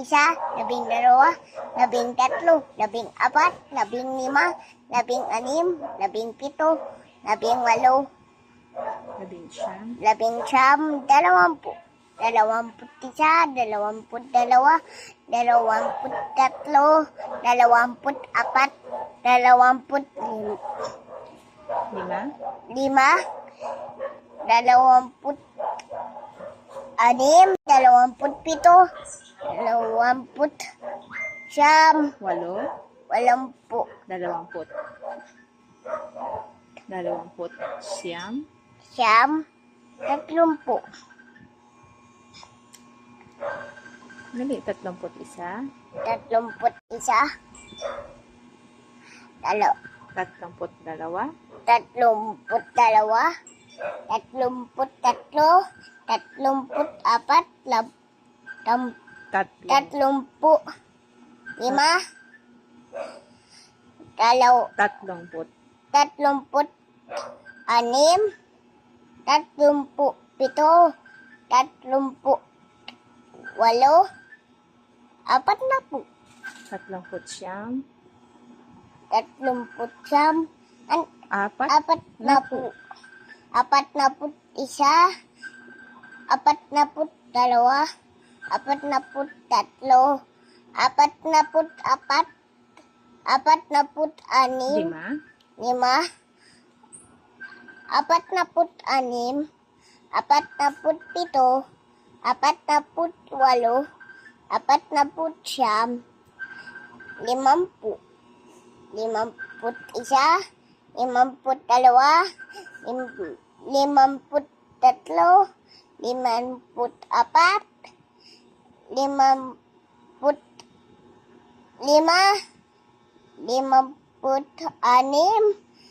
isa, 12, 13, 14, 15, 16, 17, 18, 19, 20, 21, 22, 23, 24, 25, 5, 26, 27, 29, 8, 80, 20, 21, siyam, 30, dali, 31, 31, 32, 32, 33, 34, tatlo, 35, 30, 36, 37, 38, 40, 39, 39, apat, 40, 41, 42, 43, 44, 46, 5, 46, 47, 48, 49, 50,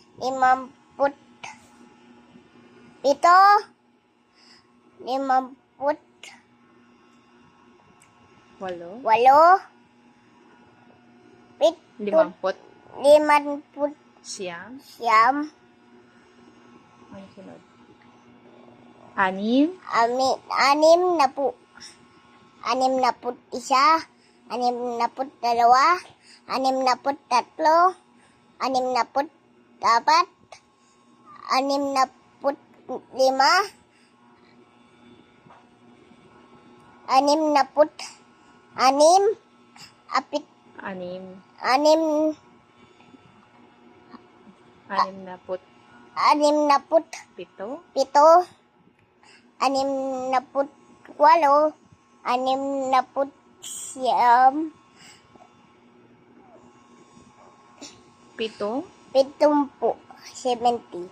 51, 52, 53, 54, 55, 56, 57, 8, 8, 50, 50, siyam, siyam, ano sunod? 6, anim na po. 61, 62, 63, 64, 65, 66, apit, 6, 6, 67, 7, 68, 69, 7, 70, 70, 71, 72, 73, 74, 75, 76, 77, 78, 70,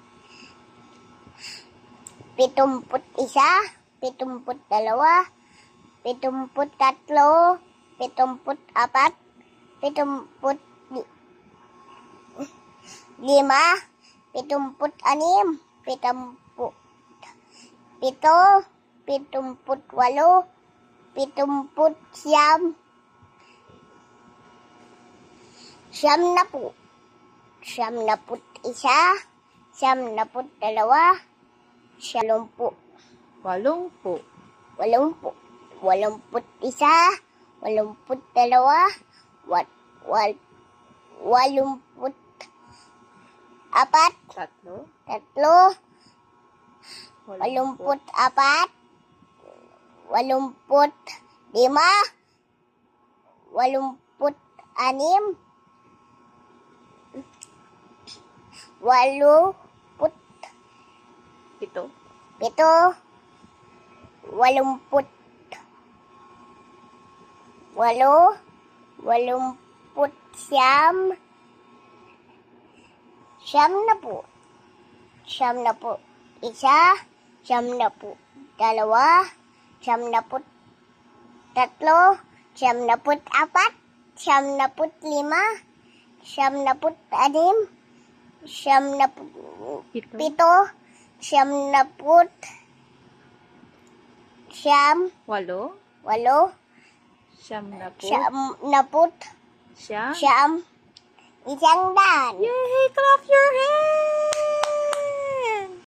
siyam na po. 71, 72, 80, 80, 81, 82, 84, 3, 3, 80, 84, 85, 86, 87, 7, 80, 80, siyam na po. Siyam na po isa, siyam na po dalawa, siyam na po tatlo, siyam na po apat, siyam na po lima, siyam na po anim, siyam na po 7, pito, siyam na po siyam, walo, walo, siyam na po, siyam na put, siya. siyam, 100. Yay!